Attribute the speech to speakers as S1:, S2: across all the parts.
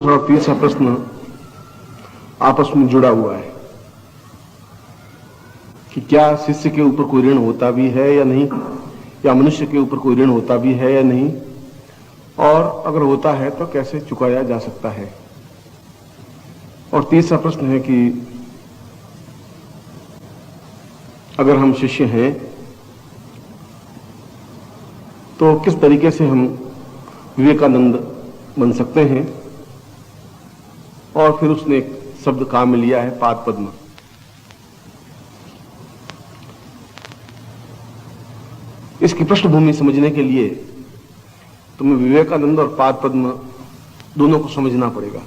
S1: और तीसरा प्रश्न आपस में जुड़ा हुआ है कि क्या शिष्य के ऊपर कोई ऋण होता भी है या नहीं, या मनुष्य के ऊपर कोई ऋण होता भी है या नहीं, और अगर होता है तो कैसे चुकाया जा सकता है। और तीसरा प्रश्न है कि अगर हम शिष्य हैं तो किस तरीके से हम विवेकानंद बन सकते हैं। और फिर उसने एक शब्द काम में लिया है, पाद पद्म। इसकी पृष्ठभूमि समझने के लिए तुम्हें विवेकानंद और पाद पद्म दोनों को समझना पड़ेगा।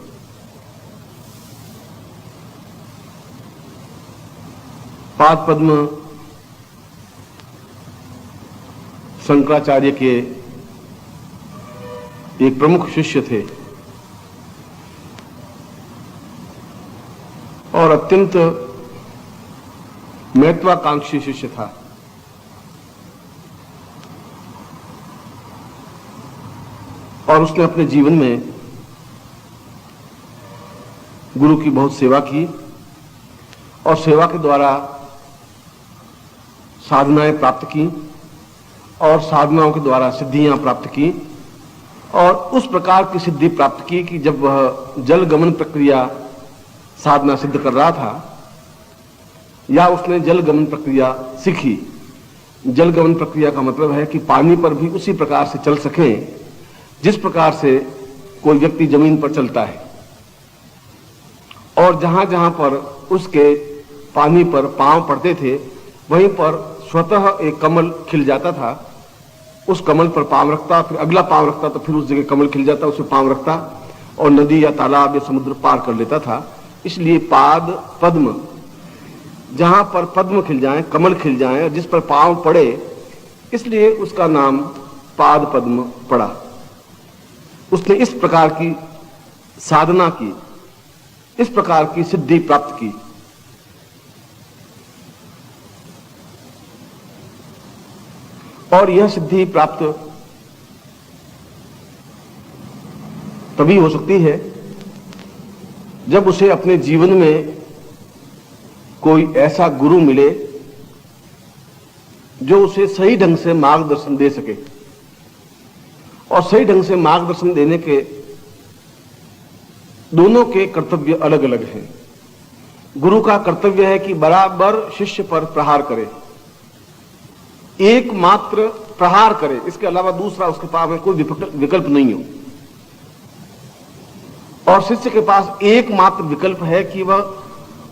S1: पाद पद्म शंकराचार्य के एक प्रमुख शिष्य थे और अत्यंत महत्वाकांक्षी शिष्य था। और उसने अपने जीवन में गुरु की बहुत सेवा की और सेवा के द्वारा साधनाएं प्राप्त की और साधनाओं के द्वारा सिद्धियां प्राप्त की। और उस प्रकार की सिद्धि प्राप्त की कि जब वह जल गमन प्रक्रिया साधना सिद्ध कर रहा था, या उसने जल गमन प्रक्रिया सीखी। जल गमन प्रक्रिया का मतलब है कि पानी पर भी उसी प्रकार से चल सके जिस प्रकार से कोई व्यक्ति जमीन पर चलता है। और जहां जहां पर उसके पानी पर पांव पड़ते थे वहीं पर स्वतः एक कमल खिल जाता था। उस कमल पर पांव रखता, फिर अगला पांव रखता तो फिर उस जगह कमल खिल जाता, उसे पांव रखता और नदी या तालाब या समुद्र पार कर लेता था। इसलिए पाद पद्म, जहां पर पद्म खिल जाए, कमल खिल जाए, जिस पर पांव पड़े, इसलिए उसका नाम पाद पद्म पड़ा। उसने इस प्रकार की साधना की, इस प्रकार की सिद्धि प्राप्त की। और यह सिद्धि प्राप्त तभी हो सकती है जब उसे अपने जीवन में कोई ऐसा गुरु मिले जो उसे सही ढंग से मार्गदर्शन दे सके। और सही ढंग से मार्गदर्शन देने के दोनों के कर्तव्य अलग अलग हैं। गुरु का कर्तव्य है कि बराबर शिष्य पर प्रहार करे, एकमात्र प्रहार करे, इसके अलावा दूसरा उसके पास में कोई विकल्प नहीं हो। और शिष्य के पास एकमात्र विकल्प है कि वह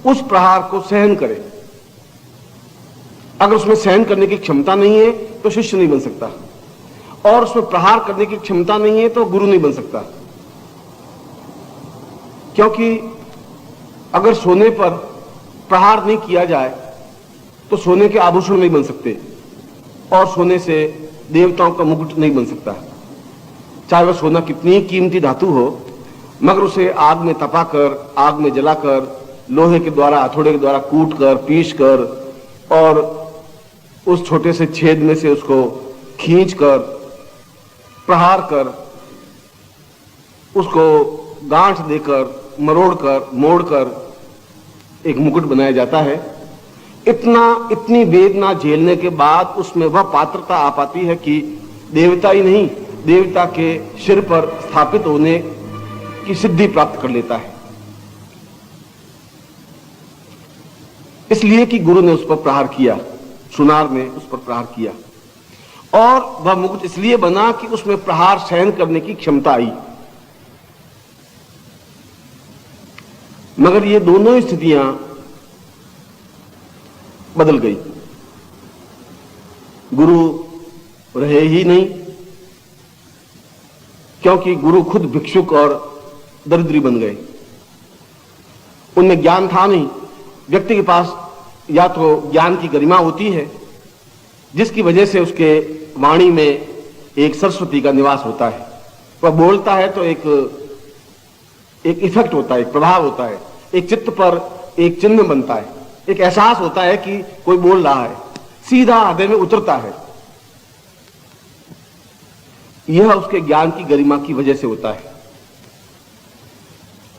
S1: उस प्रहार को सहन करे। अगर उसमें सहन करने की क्षमता नहीं है तो शिष्य नहीं बन सकता, और उसमें प्रहार करने की क्षमता नहीं है तो गुरु नहीं बन सकता। क्योंकि अगर सोने पर प्रहार नहीं किया जाए तो सोने के आभूषण नहीं बन सकते, और सोने से देवताओं का मुकुट नहीं बन सकता। चाहे वह सोना कितनी कीमती धातु हो, मगर उसे आग में तपाकर, आग में जलाकर, लोहे के द्वारा, हथौड़े के द्वारा कूट कर, पीस कर, और उस छोटे से छेद में से उसको खींच कर, प्रहार कर, उसको गांठ देकर, मरोड़कर, मोड़कर एक मुकुट बनाया जाता है। इतनी वेदना झेलने के बाद उसमें वह पात्रता आ पाती है कि देवता ही नहीं, देवता के सिर पर स्थापित होने की सिद्धि प्राप्त कर लेता है। इसलिए कि गुरु ने उस पर प्रहार किया, सुनार ने उस पर प्रहार किया, और वह मुकुट इसलिए बना कि उसमें प्रहार सहन करने की क्षमता आई। मगर ये दोनों स्थितियां बदल गई। गुरु रहे ही नहीं, क्योंकि गुरु खुद भिक्षुक और दरिद्री बन गए। उनमें ज्ञान था नहीं। व्यक्ति के पास या तो ज्ञान की गरिमा होती है, जिसकी वजह से उसके वाणी में एक सरस्वती का निवास होता है। वह बोलता है तो एक इफेक्ट होता है, एक प्रभाव होता है, एक चित्त पर एक चिन्ह बनता है, एक एहसास होता है कि कोई बोल रहा है, सीधा हृदय में उतरता है। यह उसके ज्ञान की गरिमा की वजह से होता है।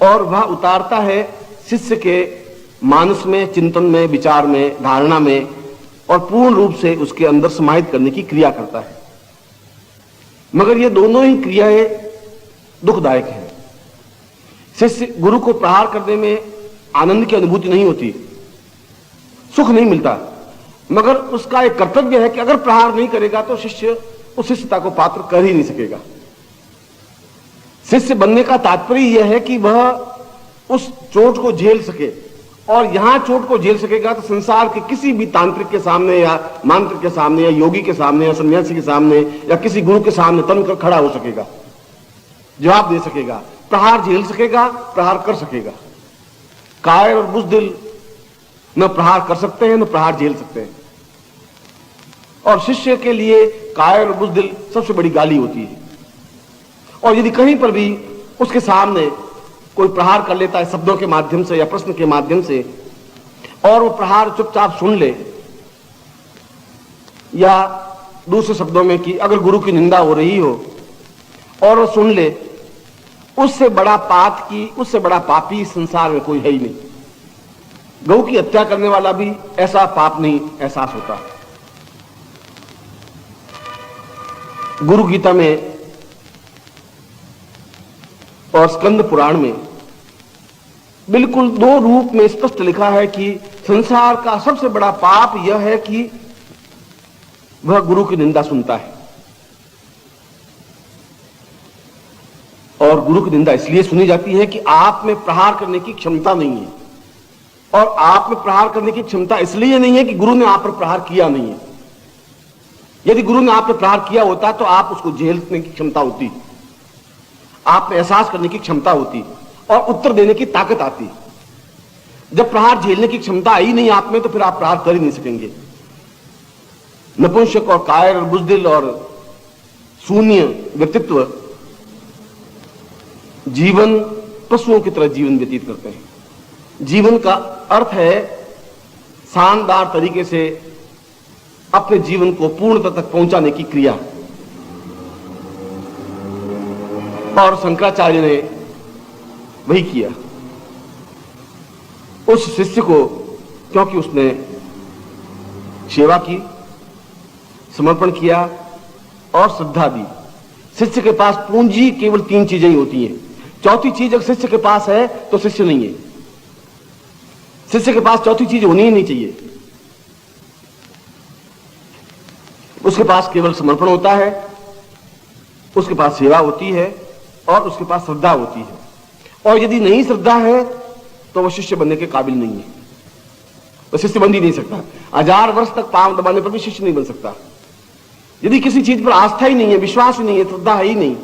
S1: और वह उतारता है शिष्य के मानस में, चिंतन में, विचार में, धारणा में, और पूर्ण रूप से उसके अंदर समाहित करने की क्रिया करता है। मगर ये दोनों ही क्रियाएं दुखदायक हैं। शिष्य गुरु को प्रहार करने में आनंद की अनुभूति नहीं होती, सुख नहीं मिलता, मगर उसका एक कर्तव्य है कि अगर प्रहार नहीं करेगा तो शिष्य उस शिष्यता को पात्र कर ही नहीं सकेगा। शिष्य बनने का तात्पर्य यह है कि वह उस चोट को झेल सके, और यहां चोट को झेल सकेगा तो संसार के किसी भी तांत्रिक के सामने या मांत्रिक के सामने या योगी के सामने या सन्यासी के सामने या किसी गुरु के सामने तन कर खड़ा हो सकेगा, जवाब दे सकेगा, प्रहार झेल सकेगा, प्रहार कर सकेगा। कायर और बुज़दिल न प्रहार कर सकते हैं न प्रहार झेल सकते हैं, और शिष्य के लिए कायर और बुज़दिल सबसे बड़ी गाली होती है। और यदि कहीं पर भी उसके सामने कोई प्रहार कर लेता है शब्दों के माध्यम से या प्रश्न के माध्यम से, और वो प्रहार चुपचाप सुन ले, या दूसरे शब्दों में कि अगर गुरु की निंदा हो रही हो और वो सुन ले, उससे बड़ा उससे बड़ा पापी संसार में कोई है ही नहीं। गौ की हत्या करने वाला भी ऐसा पाप नहीं एहसास होता। गुरु गीता में और स्कंद पुराण में बिल्कुल दो रूप में स्पष्ट लिखा है कि संसार का सबसे बड़ा पाप यह है कि वह गुरु की निंदा सुनता है। और गुरु की निंदा इसलिए सुनी जाती है कि आप में प्रहार करने की क्षमता नहीं है, और आप में प्रहार करने की क्षमता इसलिए नहीं है कि गुरु ने आप पर प्रहार किया नहीं है। यदि गुरु ने आप पर प्रहार किया होता तो आप उसको झेलने की क्षमता होती, आप में एहसास करने की क्षमता होती और उत्तर देने की ताकत आती। जब प्रहार झेलने की क्षमता आई नहीं आप में, तो फिर आप प्रहार कर ही नहीं सकेंगे। नपुंसक और कायर और बुज़दिल और शून्य व्यक्तित्व जीवन पशुओं की तरह जीवन व्यतीत करते हैं। जीवन का अर्थ है शानदार तरीके से अपने जीवन को पूर्णता तक पहुंचाने की क्रिया, और शंकराचार्य ने वही किया। उस शिष्य को, क्योंकि उसने सेवा की, समर्पण किया और श्रद्धा दी। शिष्य के पास पूंजी केवल 3 चीजें ही होती हैं। चौथी चीज अगर शिष्य के पास है तो शिष्य नहीं है। शिष्य के पास चौथी चीज होनी ही नहीं चाहिए। उसके पास केवल समर्पण होता है, उसके पास सेवा होती है और उसके पास श्रद्धा होती है। और यदि नहीं श्रद्धा है तो वह शिष्य बनने के काबिल नहीं है, वह शिष्य बन ही नहीं सकता। 1000 वर्ष तक पांव दबाने पर भी शिष्य नहीं बन सकता। यदि किसी चीज पर आस्था ही नहीं है, विश्वास ही नहीं है, श्रद्धा है ही नहीं।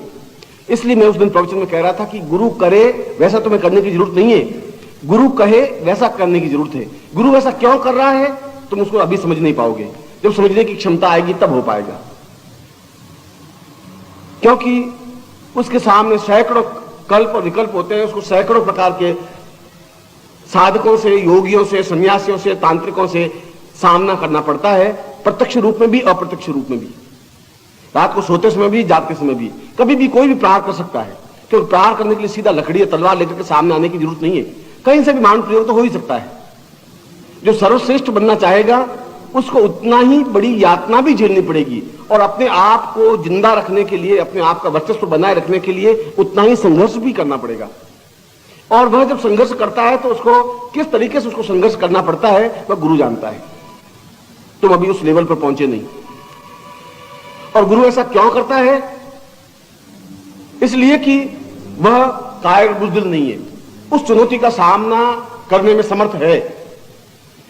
S1: इसलिए मैं उस दिन प्रवचन में कह रहा था कि गुरु करे वैसा तुम्हें करने की जरूरत नहीं है, गुरु कहे वैसा करने की जरूरत है। गुरु वैसा क्यों कर रहा है तुम उसको अभी समझ नहीं पाओगे, जब समझने की क्षमता आएगी तब हो पाएगा। क्योंकि उसके सामने सैकड़ों कल्प और विकल्प होते हैं, उसको सैकड़ों प्रकार के साधकों से, योगियों से, सन्यासियों से, तांत्रिकों से सामना करना पड़ता है, प्रत्यक्ष रूप में भी अप्रत्यक्ष रूप में भी, रात को सोते समय भी, जागते समय भी। कभी भी कोई भी प्रहार कर सकता है, क्योंकि प्रहार करने के लिए सीधा लकड़ी या तलवार लेकर के सामने आने की जरूरत नहीं है, कहीं से भी मान प्रयोग तो हो ही सकता है। जो सर्वश्रेष्ठ बनना चाहेगा उसको उतना ही बड़ी यातना भी झेलनी पड़ेगी, और अपने आप को जिंदा रखने के लिए, अपने आप का वर्चस्व बनाए रखने के लिए उतना ही संघर्ष भी करना पड़ेगा। और वह जब संघर्ष करता है तो उसको किस तरीके से उसको संघर्ष करना पड़ता है वह गुरु जानता है। तुम अभी उस लेवल पर पहुंचे नहीं। और गुरु ऐसा क्यों करता है? इसलिए कि वह कायर बुज़दिल नहीं है, उस चुनौती का सामना करने में समर्थ है।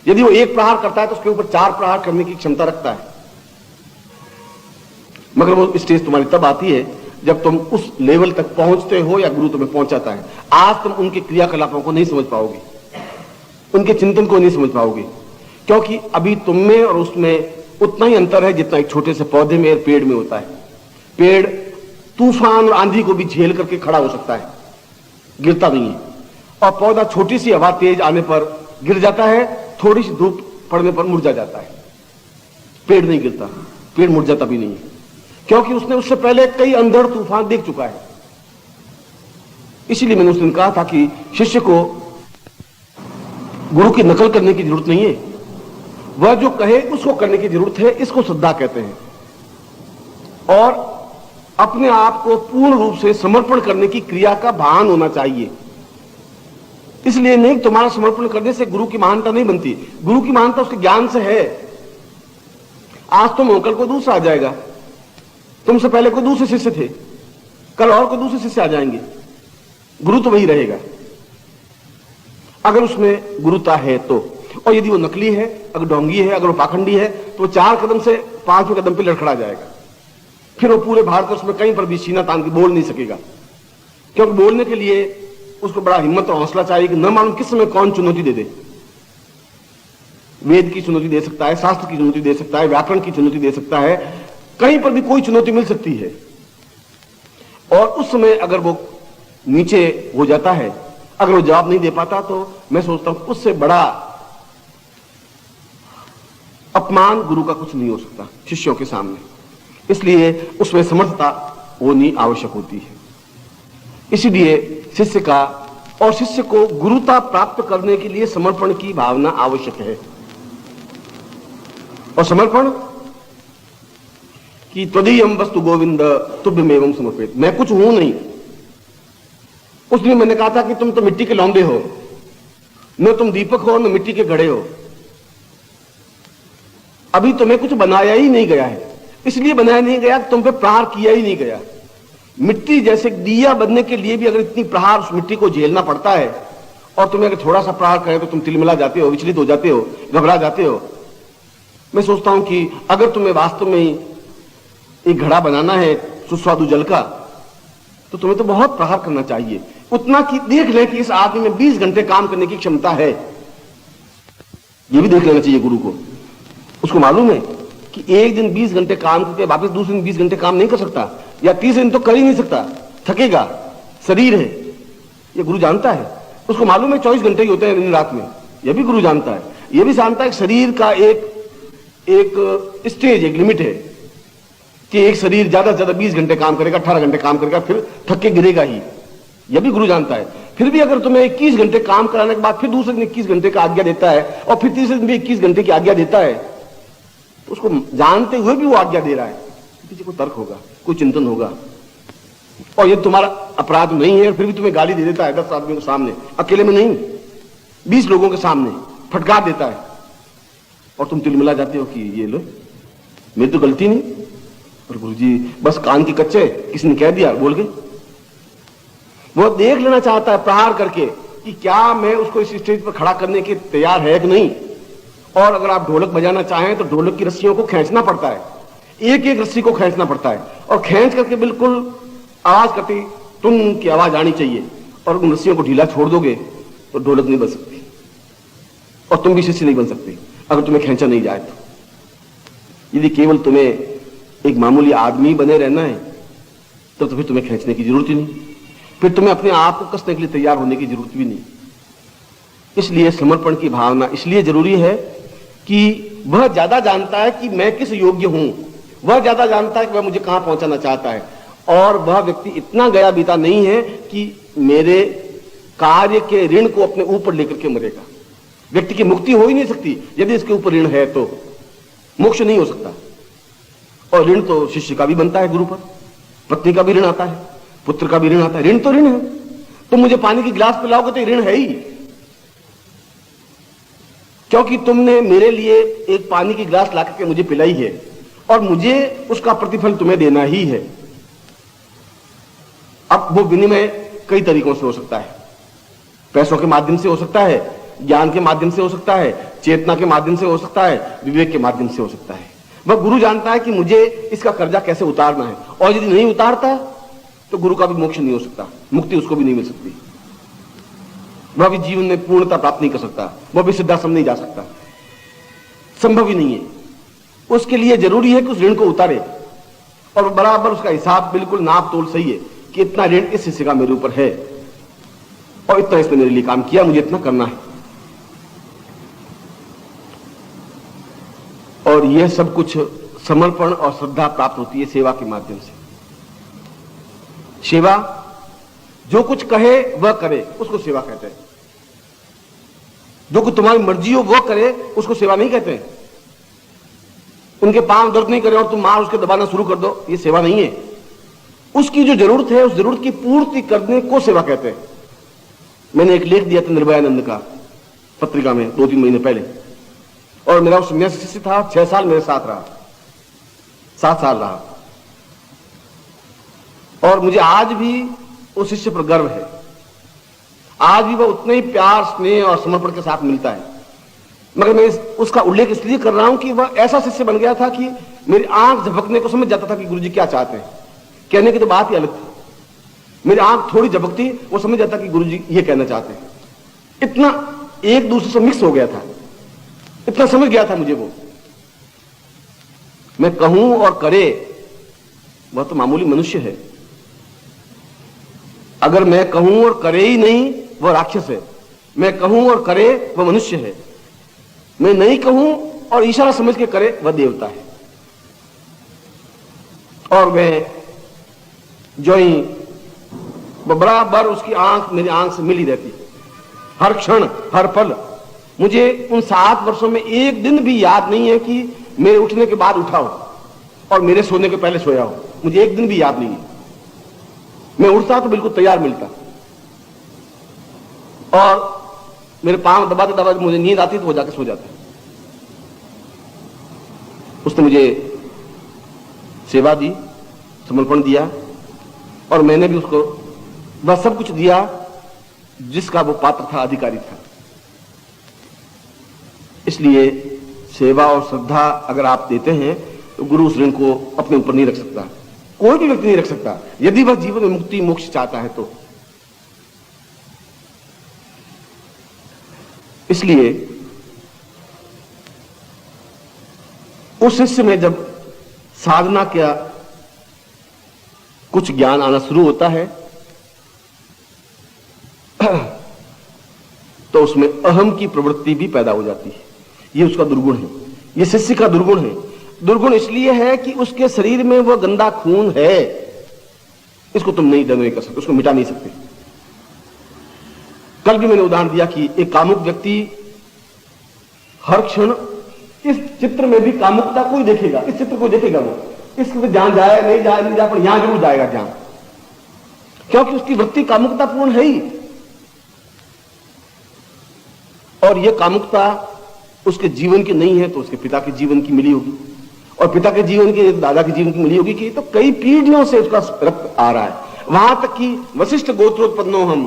S1: यदि वो एक प्रहार करता है तो उसके ऊपर 4 प्रहार करने की क्षमता रखता है। मगर वो स्टेज तुम्हारी तब आती है जब तुम उस लेवल तक पहुंचते हो या गुरु तुम्हें पहुंचाता है। आज तुम उनके क्रियाकलापों को नहीं समझ पाओगे, उनके चिंतन को नहीं समझ पाओगे, क्योंकि अभी तुम में और उसमें उतना ही अंतर है जितना एक छोटे से पौधे में और पेड़ में होता है। पेड़ तूफान और आंधी को भी झेल करके खड़ा हो सकता है, गिरता नहीं है। और पौधा छोटी सी हवा तेज आने पर गिर जाता है, थोड़ी सी धूप पड़ने पर मुरझा जाता है। पेड़ नहीं गिरता, पेड़ मुरझाता भी नहीं है, क्योंकि उसने उससे पहले कई अंधड़ तूफान देख चुका है। इसीलिए मैंने उस दिन कहा था कि शिष्य को गुरु की नकल करने की जरूरत नहीं है, वह जो कहे उसको करने की जरूरत है। इसको श्रद्धा कहते हैं। और अपने आप को पूर्ण रूप से समर्पण करने की क्रिया का भान होना चाहिए। इसलिए नहीं, तुम्हारा समर्पण करने से गुरु की महानता नहीं बनती। गुरु की महानता उसके ज्ञान से है। आज तुम हो, कल को दूसरा आ जाएगा। तुमसे पहले कोई दूसरे शिष्य थे, कल और कोई दूसरे शिष्य आ जाएंगे, गुरु तो वही रहेगा अगर उसमें गुरुता है तो। और यदि वो नकली है, अगर ढोंगी है, अगर वो पाखंडी है, तो 4 कदम से 5वें कदम पे लड़खड़ा जाएगा। फिर वो पूरे भारतवर्ष में कहीं पर भी सीना तान के बोल नहीं सकेगा, क्योंकि बोलने के लिए उसको बड़ा हिम्मत और हौसला चाहिए कि न मालूम किस समय कौन चुनौती दे दे। वेद की चुनौती दे सकता है, शास्त्र की चुनौती दे सकता है, व्याकरण की चुनौती दे सकता है, कहीं पर भी कोई चुनौती मिल सकती है। और उस समय अगर वो नीचे हो जाता है, अगर वो जवाब नहीं दे पाता, तो मैं सोचता हूं उससे बड़ा अपमान गुरु का कुछ नहीं हो सकता शिष्यों के सामने। इसलिए उसमें समर्थता होनी आवश्यक होती है। इसीलिए शिष्य का और शिष्य को गुरुता प्राप्त करने के लिए समर्पण की भावना आवश्यक है। और समर्पण कि त्वदीयम वस्तु गोविंद तुभ्यमेवं समर्पित, मैं कुछ हूं नहीं। उस दिन मैंने कहा था कि तुम तो मिट्टी के लौंडे हो, न तुम दीपक हो न मिट्टी के घड़े हो। अभी तुम्हें कुछ बनाया ही नहीं गया है, इसलिए बनाया नहीं गया कि तुम पे प्रहार किया ही नहीं गया। मिट्टी जैसे दिया बनने के लिए भी अगर इतनी प्रहार उस मिट्टी को झेलना पड़ता है, और तुम्हें अगर थोड़ा सा प्रहार करे तो तुम तिलमिला जाते हो, विचलित हो जाते हो, घबरा जाते हो। मैं सोचता हूं कि अगर तुम्हें वास्तव में एक घड़ा बनाना है सुस्वादु जल का, तो तुम्हें तो बहुत प्रहार करना चाहिए, उतना कि देख लें कि इस आदमी में 20 घंटे काम करने की क्षमता है। यह भी देख लेना चाहिए गुरु को। उसको मालूम है कि एक दिन 20 घंटे काम करके वापस दूसरे दिन 20 घंटे काम नहीं कर सकता, या तीसरे दिन तो कर ही नहीं सकता, थकेगा, शरीर है, यह गुरु जानता है। उसको मालूम है 24 घंटे ही होते हैं दिन रात में, यह भी गुरु जानता है। यह भी जानता है कि शरीर का एक स्टेज, एक लिमिट है कि एक शरीर ज्यादा से ज्यादा 20 घंटे काम करेगा, 18 घंटे काम करेगा, फिर थक के गिरेगा ही। यह भी गुरु जानता है। फिर भी अगर तुम्हें 21 घंटे काम कराने के बाद फिर दूसरे दिन 21 घंटे का आज्ञा देता है, और फिर तीसरे दिन भी 21 घंटे की आज्ञा देता है, तो उसको जानते हुए भी वो आज्ञा दे रहा है, पीछे कोई तर्क होगा, कोई चिंतन होगा। और ये तुम्हारा अपराध नहीं है, फिर भी तुम्हें गाली दे देता है 10 आदमियों के सामने, अकेले में नहीं, 20 लोगों के सामने फटकार देता है, और तुम तिलमिला जाते हो कि ये लो, मेरी तो गलती नहीं, और गुरुजी बस कान के कच्चे, किसी ने कह दिया, बोल गए। वो देख लेना चाहता है प्रहार करके कि क्या मैं उसको इस स्टेज पर खड़ा करने के तैयार है कि नहीं। और अगर आप ढोलक बजाना चाहें तो ढोलक की रस्सियों को खींचना पड़ता है, एक एक रस्सी को खींचना पड़ता है, और खींच करके बिल्कुल आवाज करती टुन की आवाज आनी चाहिए। और उन रस्सियों को ढीला छोड़ दोगे तो ढोलक नहीं बन सकती, और तुम भी शिष्य नहीं बन सकते अगर तुम्हें खींचा नहीं जाए तो। यदि केवल तुम्हें एक मामूली आदमी बने रहना है तो फिर तुम्हें खींचने की जरूरत ही नहीं, फिर तुम्हें अपने आप को कसने के लिए तैयार होने की जरूरत भी नहीं। इसलिए समर्पण की भावना इसलिए जरूरी है कि वह ज्यादा जानता है कि मैं किस योग्य हूं, वह ज्यादा जानता है कि वह मुझे कहां पहुंचाना चाहता है, और वह व्यक्ति इतना गया बीता नहीं है कि मेरे कार्य के ऋण को अपने ऊपर लेकर के मरेगा। व्यक्ति की मुक्ति हो ही नहीं सकती यदि इसके ऊपर ऋण है, तो मोक्ष नहीं हो सकता। और ऋण तो शिष्य का भी बनता है गुरु पर, पत्नी का भी ऋण आता है, पुत्र का भी ऋण आता है। ऋण तो ऋण है। तुम मुझे पानी की गिलास पिलाओगे तो ऋण है ही, क्योंकि तुमने मेरे लिए एक पानी की गिलास लाकर के मुझे पिलाई है, और मुझे उसका प्रतिफल तुम्हें देना ही है। अब वो विनिमय कई तरीकों से हो सकता है, पैसों के माध्यम से हो सकता है, ज्ञान के माध्यम से हो सकता है, चेतना के माध्यम से हो सकता है, विवेक के माध्यम से हो सकता है। वह गुरु जानता है कि मुझे इसका कर्जा कैसे उतारना है, और यदि नहीं उतारता तो गुरु का भी मोक्ष नहीं हो सकता, मुक्ति उसको भी नहीं मिल सकती, वह भी जीवन में पूर्णता प्राप्त नहीं कर सकता, वह भी सिद्धाश्रम नहीं जा सकता, संभव ही नहीं है। उसके लिए जरूरी है कि उस ऋण को उतारे, और बराबर उसका हिसाब बिल्कुल नाप तोल सही है कि इतना ऋण इस हिस्से का मेरे ऊपर है, और इतना इसने मेरे लिए काम किया, मुझे इतना करना है। और यह सब कुछ समर्पण और श्रद्धा प्राप्त होती है सेवा के माध्यम से। सेवा जो कुछ कहे वह करे, उसको सेवा कहते हैं। जो कुछ तुम्हारी मर्जी हो वह करे, उसको सेवा नहीं कहते हैं। उनके पांव दर्द नहीं करे और तुम मार उसके दबाना शुरू कर दो, ये सेवा नहीं है। उसकी जो जरूरत है उस जरूरत की पूर्ति करने को सेवा कहते हैं। मैंने एक लेख दिया था निर्भयानंद का पत्रिका में 2-3 महीने पहले, और मेरा उस सन्यासी शिष्य था, 6 साल मेरे साथ रहा, 7 साल रहा, और मुझे आज भी उस शिष्य पर गर्व है। आज भी वह उतने ही प्यार, स्नेह और समर्पण के साथ मिलता है। मगर मैं उसका उल्लेख इसलिए कर रहा हूं कि वह ऐसा शिष्य बन गया था कि मेरी आंख झपकने को समझ जाता था कि गुरुजी क्या चाहते हैं। कहने की तो बात ही अलग थी, मेरी आंख थोड़ी झपकती, वो समझ जाता कि गुरुजी ये कहना चाहते हैं। इतना एक दूसरे से मिक्स हो गया था, इतना समझ गया था मुझे वो। मैं कहूं और करे, वह तो मामूली मनुष्य है। अगर मैं कहूं और करे ही नहीं, वह राक्षस है। मैं कहूं और करे, वह मनुष्य है। मैं नहीं कहूं और इशारा समझ के करे, वह देवता है। और मैं जो ही बराबर उसकी आंख मेरी आंख से मिली रहती, हर क्षण हर पल। मुझे उन 7 वर्षों में एक दिन भी याद नहीं है कि मेरे उठने के बाद उठा हो और मेरे सोने के पहले सोया हो। मुझे एक दिन भी याद नहीं है। मैं उठता तो बिल्कुल तैयार मिलता, और मेरे पांव दबाते दबाते मुझे नींद आती तो वो जाके सो जाता। उसने मुझे सेवा दी, समर्पण दिया, और मैंने भी उसको वह सब कुछ दिया जिसका वो पात्र था, अधिकारी था। इसलिए सेवा और श्रद्धा अगर आप देते हैं तो गुरु उस ऋण को अपने ऊपर नहीं रख सकता, कोई भी व्यक्ति नहीं रख सकता, यदि वह जीवन में मुक्ति मोक्ष चाहता है तो। इसलिए उस शिष्य में जब साधना का कुछ ज्ञान आना शुरू होता है तो उसमें अहम की प्रवृत्ति भी पैदा हो जाती है। ये उसका दुर्गुण है, ये शिष्य का दुर्गुण है। दुर्गुण इसलिए है कि उसके शरीर में वह गंदा खून है, इसको तुम नहीं दंड नहीं कर सकते, उसको मिटा नहीं सकते। कल भी मैंने उदाहरण दिया कि एक कामुक व्यक्ति हर क्षण इस चित्र में भी कामुकता को ही देखेगा, इस चित्र को देखेगा, वो इसके ध्यान जाए नहीं जाए नहीं जाए, पर यहां जरूर जाएगा ध्यान, क्योंकि उसकी वृत्ति कामुकतापूर्ण है ही। और यह कामुकता उसके जीवन की नहीं है तो उसके पिता के जीवन की मिली होगी, और पिता के जीवन की, दादा के जीवन की मिली होगी, कि तो कई पीढ़ियों से उसका रक्त आ रहा है। वहां तक कि वशिष्ठ गोत्रोत्पन्नो हम,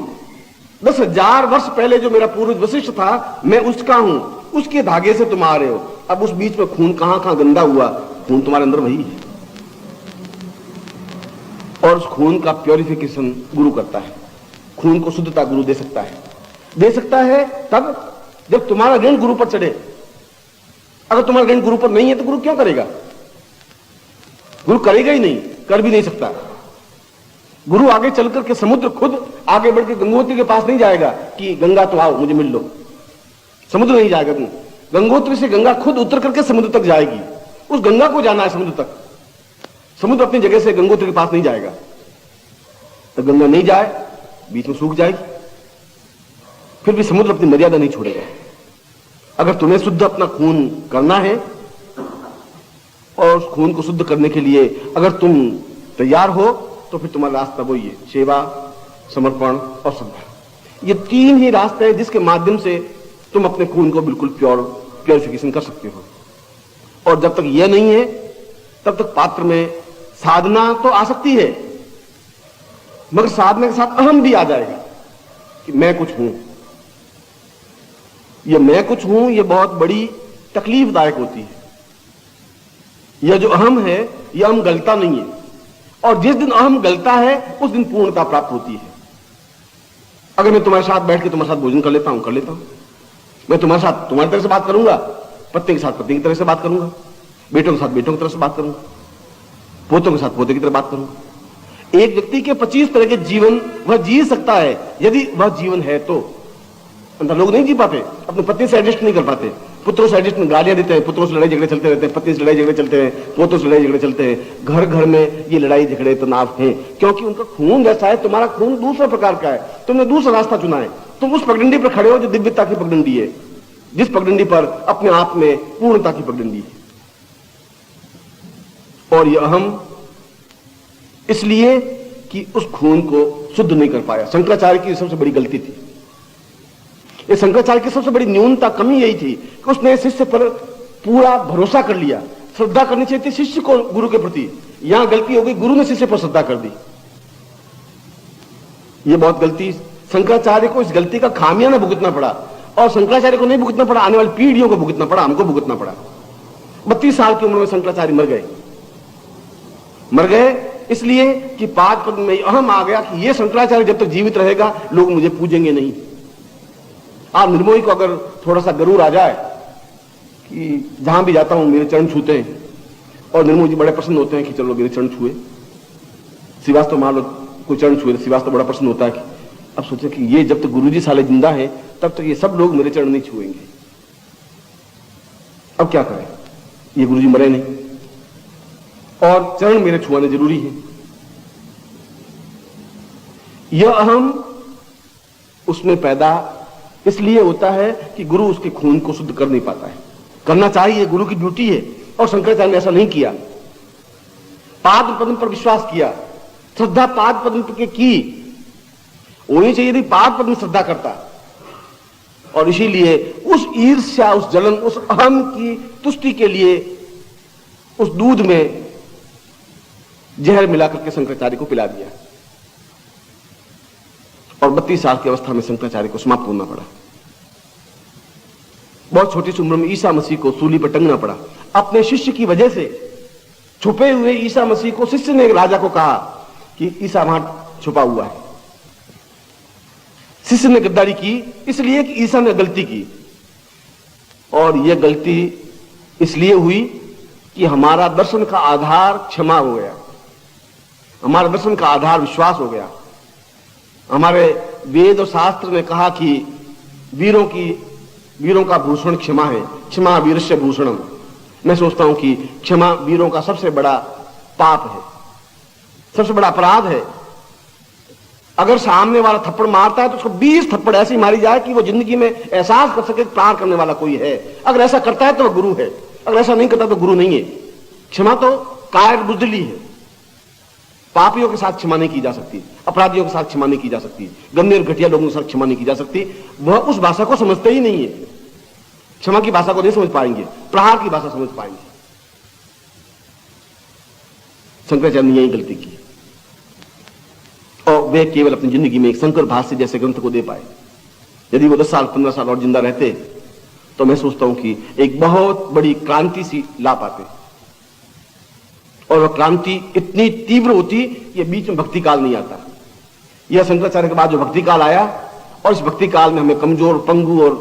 S1: 10,000 वर्ष पहले जो मेरा पूर्वज वशिष्ठ था, मैं उसका हूं, उसके धागे से तुम आ रहे हो। अब उस बीच में खून कहां कहां गंदा हुआ, खून तुम्हारे अंदर वही है, और उस खून का प्योरिफिकेशन गुरु करता है। खून को शुद्धता गुरु दे सकता है, दे सकता है तब जब तुम्हारा ऋण गुरु पर चढ़े। अगर तुम्हारा ऋण गुरु पर नहीं है तो गुरु क्यों करेगा? गुरु करेगा ही नहीं, कर भी नहीं सकता। गुरु आगे चल करके समुद्र खुद आगे बढ़ के गंगोत्री के पास नहीं जाएगा कि गंगा तो आओ मुझे मिल लो, समुद्र नहीं जाएगा। गंगोत्री से गंगा खुद उतर करके समुद्र तक जाएगी, उस गंगा को जाना है समुद्र तक। समुद्र अपनी जगह से गंगोत्री के पास नहीं जाएगा, तो गंगा नहीं जाए, बीच में सूख जाएगी, फिर भी समुद्र अपनी मर्यादा नहीं छोड़ेगा। अगर तुम्हें शुद्ध अपना खून करना है और उस खून को शुद्ध करने के लिए अगर तुम तैयार हो तो फिर तुम्हारा रास्ता वही है, सेवा, समर्पण और श्रद्धा। ये 3 ही रास्ते हैं जिसके माध्यम से तुम अपने खून को बिल्कुल प्योरिफिकेशन कर सकते हो। और जब तक यह नहीं है तब तक पात्र में साधना तो आ सकती है, मगर साधना के साथ अहम भी आ जाएगा कि मैं कुछ हूं। यह मैं कुछ हूं, यह बहुत बड़ी तकलीफदायक होती है। यह जो अहम है, यह अहम गलता नहीं है, और जिस दिन अहम गलता है उस दिन पूर्णता प्राप्त होती है। अगर मैं तुम्हारे साथ बैठ के तुम्हारे साथ भोजन कर लेता हूं, मैं तुम्हारे साथ तुम्हारी तरह से बात करूंगा, पत्नी के साथ पत्नी की तरह से बात करूंगा, बेटों के साथ बेटों की तरह से बात करूंगा, पोतों के साथ पोते की तरह बात करूंगा। एक व्यक्ति के 25 तरह के जीवन वह जी सकता है, यदि वह जीवन है तो। लोग नहीं जी पाते, अपनी पत्नी से एडजस्ट नहीं कर पाते, पुत्रों से एडजस्ट में गालियां देते हैं, पुत्रों से लड़ाई झगड़े चलते रहते हैं, पत्नी से लड़ाई झगड़े चलते हैं, पोतों से लड़ाई झगड़े चलते हैं, घर घर में ये लड़ाई झगड़े तनाव हैं, क्योंकि उनका खून वैसा है, तुम्हारा खून दूसरा प्रकार का है, तुमने दूसरा रास्ता चुना है। तुम उस पगडंडी पर खड़े हो जो दिव्यता की पगडंडी है, जिस पगडंडी पर अपने आप में पूर्णता की पगडंडी है। और यह अहम इसलिए कि उस खून को शुद्ध नहीं कर पाया। शंकराचार्य की सबसे बड़ी गलती थी, ये शंकराचार्य की सबसे बड़ी न्यूनता, कमी यही थी कि उसने शिष्य पर पूरा भरोसा कर लिया। श्रद्धा करनी चाहिए थी शिष्य को गुरु के प्रति, यहां गलती हो गई, गुरु ने शिष्य पर श्रद्धा कर दी। ये बहुत गलती, शंकराचार्य को इस गलती का खामियाना भुगतना पड़ा, और शंकराचार्य को नहीं भुगतना पड़ा, आने वाली पीढ़ियों को भुगतना पड़ा, हमको भुगतना पड़ा। 32 साल की उम्र में शंकराचार्य मर गए इसलिए कि पाद पद में अहम आ गया कि ये शंकराचार्य जब तक जीवित रहेगा लोग मुझे पूजेंगे नहीं। आप निर्मोही को अगर थोड़ा सा गरूर आ जाए कि जहां भी जाता हूं मेरे चरण छूते हैं, और निर्मोही जी बड़े प्रसन्न होते हैं कि चलो मेरे चरण छुए, श्रीवास्तव मान लो कोई चरण छुए, श्रीवास्तव बड़ा प्रसन्न होता है कि अब सोचे कि ये जब तक गुरुजी साले जिंदा है तब तक ये सब लोग मेरे चरण नहीं छुएंगे, अब क्या करें, ये गुरुजी मरे नहीं और चरण मेरे छुआने जरूरी है। यह अहम उसमें पैदा इसलिए होता है कि गुरु उसके खून को शुद्ध कर नहीं पाता है। करना चाहिए, गुरु की ड्यूटी है, और शंकराचार्य ने ऐसा नहीं किया। पाद पद्म पर विश्वास किया, श्रद्धा पाद पद्म की होनी चाहिए थी, पाद पद्म श्रद्धा करता, और इसीलिए उस ईर्ष्या, उस जलन, उस अहम की तुष्टि के लिए उस दूध में जहर मिलाकर के शंकराचार्य को पिला दिया, और 32 साल की अवस्था में शंकराचार्य को समाप्त होना पड़ा। बहुत छोटी सी उम्र में ईसा मसीह को सूली पर टंगना पड़ा। अपने शिष्य की वजह से छुपे हुए ईसा मसीह को शिष्य ने राजा को कहा कि ईसा वहां छुपा हुआ है। शिष्य ने गद्दारी की इसलिए कि ईसा ने गलती की, और यह गलती इसलिए हुई कि हमारा दर्शन का आधार क्षमा हो गया, हमारे दर्शन का आधार विश्वास हो गया। हमारे वेद और शास्त्र ने कहा कि वीरों का भूषण क्षमा है, क्षमा वीरस्य भूषणम। मैं सोचता हूं कि क्षमा वीरों का सबसे बड़ा पाप है, सबसे बड़ा अपराध है। अगर सामने वाला थप्पड़ मारता है तो उसको 20 थप्पड़ ऐसी मारी जाए कि वो जिंदगी में एहसास कर सके प्यार करने वाला कोई है। अगर ऐसा करता है तो वह गुरु है, अगर ऐसा नहीं करता तो गुरु नहीं है। क्षमा तो कायर बुजदली है। पापियों के साथ क्षमा नहीं की जा सकती, अपराधियों के साथ क्षमा नहीं की जा सकती, गंदे और घटिया लोगों के साथ क्षमा नहीं की जा सकती। वह उस भाषा को समझते ही नहीं है, क्षमा की भाषा को नहीं समझ पाएंगे, प्रहार की भाषा समझ पाएंगे। शंकराचार्य ने यही गलती की, और वे केवल अपनी जिंदगी में एक शंकर भाष्य जैसे ग्रंथ को दे पाए। यदि वो 10 साल 15 साल और जिंदा रहते तो मैं सोचता हूं कि एक बहुत बड़ी क्रांति सी ला पाते, और वह क्रांति इतनी तीव्र होती कि बीच में भक्ति काल नहीं आता। यह शंकराचार्य के बाद जो भक्ति काल आया, और इस भक्ति काल में हमें कमजोर, पंगु और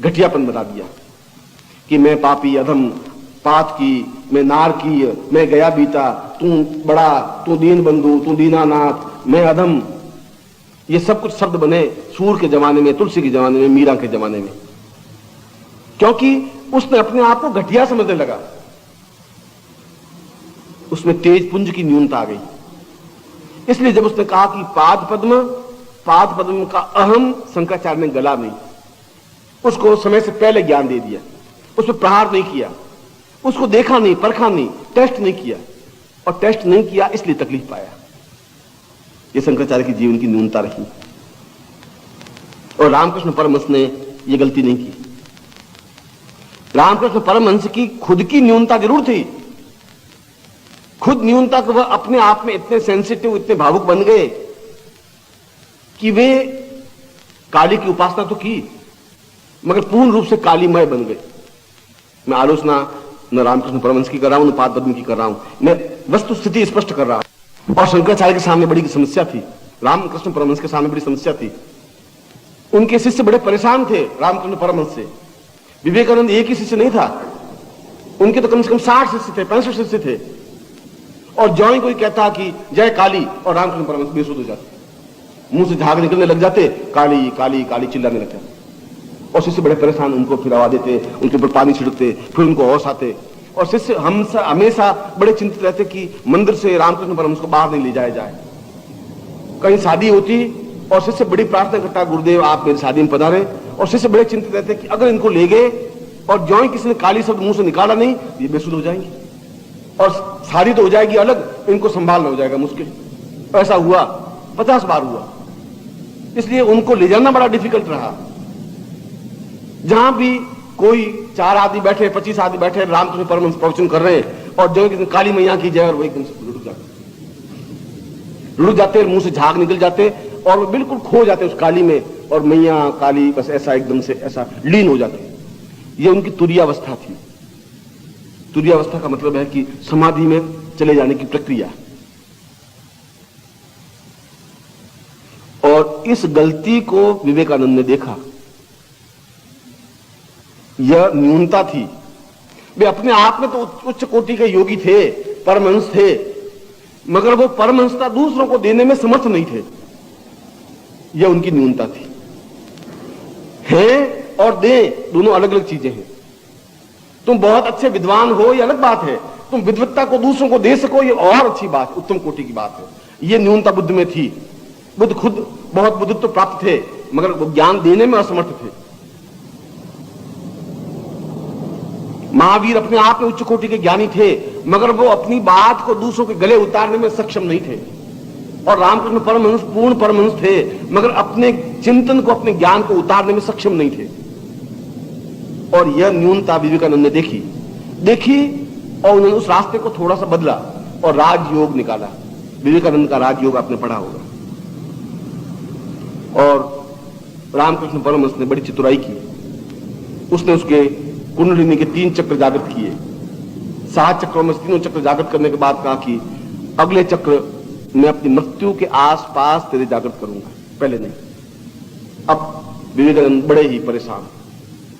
S1: घटियापन बता दिया कि मैं पापी, अधम, पात की, मैं नार की, मैं गया बीता, तू बड़ा, तू दीन बंधु, तू दीनानाथ, मैं अधम। ये सब कुछ शब्द बने सूर के जमाने में, तुलसी के जमाने में, मीरा के जमाने में, क्योंकि उसने अपने आप को घटिया समझने लगा। उसमें तेज पुंज की न्यूनता आ गई। इसलिए जब उसने कहा कि पाद पद्म का अहम शंकराचार्य ने गला नहीं, उसको समय से पहले ज्ञान दे दिया, उस पर प्रहार नहीं किया, उसको देखा नहीं, परखा नहीं, टेस्ट नहीं किया, और टेस्ट नहीं किया इसलिए तकलीफ पाया। यह शंकराचार्य की जीवन की न्यूनता रही, और रामकृष्ण परमहंस ने यह गलती नहीं की। रामकृष्ण परमहंस की खुद की न्यूनता जरूर थी, खुद न्यूनता को वह अपने आप में इतने सेंसिटिव, इतने भावुक बन गए कि वे काली की उपासना तो की, मगर पूर्ण रूप से कालीमय बन गए। मैं आलोचना न रामकृष्ण परमहंस की कर रहा हूं, न पाद पद्म की कर रहा हूं, मैं वस्तु स्थिति स्पष्ट कर रहा हूं। और शंकराचार्य के सामने बड़ी समस्या थी, रामकृष्ण परमहंस के सामने बड़ी समस्या थी। उनके शिष्य बड़े परेशान थे रामकृष्ण परमहंस से। विवेकानंद एक ही शिष्य नहीं था, उनके तो कम से कम 60 शिष्य थे, 65 शिष्य थे। और जो ही कोई कहता कि जय काली, और रामकृष्ण परमहंस बेसुध हो जाते, मुंह से झाग निकलने लग जाते, काली काली काली चिल्लाने लग जाते। और शिष्य बड़े परेशान, उनको फिर आवा देते, उनके ऊपर पानी छिड़कते, फिर उनको होश आते। और शिष्य हम हमेशा बड़े चिंतित रहते कि मंदिर से रामकृष्ण परमहंस को बाहर नहीं ले जाया जाए। कहीं शादी होती और शिष्य बड़ी प्रार्थना करता, गुरुदेव आप मेरी शादी में पधारे। और शिष्य बड़े चिंतित रहते कि अगर इनको ले गए और ज्यों ही किसी ने काली शब्द मुंह से निकाला नहीं, ये बेसुध हो जाएंगे और शादी तो हो जाएगी अलग, इनको संभालना हो जाएगा मुश्किल। ऐसा हुआ, 50 बार हुआ। इसलिए उनको ले जाना बड़ा डिफिकल्ट रहा। जहां भी कोई 4 आदमी बैठे, 25 आदमी बैठे, रामकृष्ण परमहंस प्रवचन कर रहे हैं और जो किसी काली मैया की जय, और वो एकदम से रुक जाते, मुंह से झाग निकल जाते और बिल्कुल खो जाते उस काली में, और मैया काली बस ऐसा एकदम से ऐसा लीन हो जाते। ये उनकी तुरीयावस्था थी। तुरीयावस्था का मतलब है कि समाधि में चले जाने की प्रक्रिया। और इस गलती को विवेकानंद ने देखा। यह न्यूनता थी। वे अपने आप में तो उच्च कोटि के योगी थे, परमहंस थे, मगर वो परमहंसता दूसरों को देने में समर्थ नहीं थे। यह उनकी न्यूनता थी। हैं और दें दोनों अलग अलग चीजें हैं। तुम बहुत अच्छे विद्वान हो, यह अलग बात है। तुम विद्वत्ता को दूसरों को दे सको, यह और अच्छी बात, उत्तम कोटि की बात है। यह न्यूनता बुद्ध में थी। बुद्ध खुद बहुत बुद्धित्व प्राप्त थे, मगर वो ज्ञान देने में असमर्थ थे। महावीर अपने आप में उच्च कोटि के ज्ञानी थे, मगर वो अपनी बात को दूसरों के गले उतारने में सक्षम नहीं थे। और रामकृष्ण परमहंस पूर्ण परमहंस थे, मगर अपने चिंतन को, अपने ज्ञान को उतारने में सक्षम नहीं थे। और यह न्यूनता विवेकानंद ने देखी और उन्होंने उस रास्ते को थोड़ा सा बदला और राजयोग निकाला। विवेकानंद का राजयोग आपने पढ़ा होगा। और रामकृष्ण परमहंस ने बड़ी चतुराई की। उसने उसके कुंडलिनी के 3 चक्र जागृत किए। 7 चक्रों में 3 चक्र जागृत करने के बाद कहा कि अगले चक्र मैं अपनी मृत्यु के आसपास तेरे जागृत करूंगा, पहले नहीं। अब विवेकानंद बड़े ही परेशान,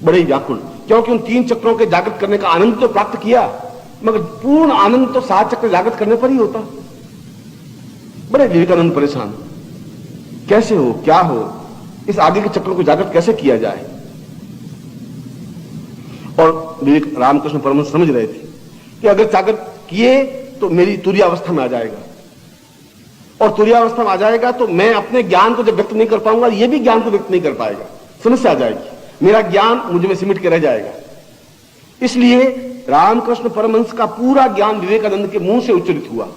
S1: बड़े ही व्याकुल, क्योंकि उन 3 चक्रों के जागृत करने का आनंद तो प्राप्त किया, मगर पूर्ण आनंद तो 7 चक्र जागृत करने पर ही होता। बड़े विवेकानंद परेशान, कैसे हो, क्या हो, इस आगे के चक्रों को जागृत कैसे किया जाए। और विवेक रामकृष्ण परमहंस समझ रहे थे कि अगर जागृत किए तो मेरी तुरीयावस्था में आ जाएगा, और तुरीयावस्था में आ जाएगा तो मैं अपने ज्ञान को जब व्यक्त नहीं कर पाऊंगा, ये भी ज्ञान को व्यक्त नहीं कर पाएगा, समस्या आ जाएगी, मेरा ज्ञान मुझ में सिमट के रह जाएगा। इसलिए रामकृष्ण परमहंस का पूरा ज्ञान विवेकानंद के मुंह से उच्चरित हुआ।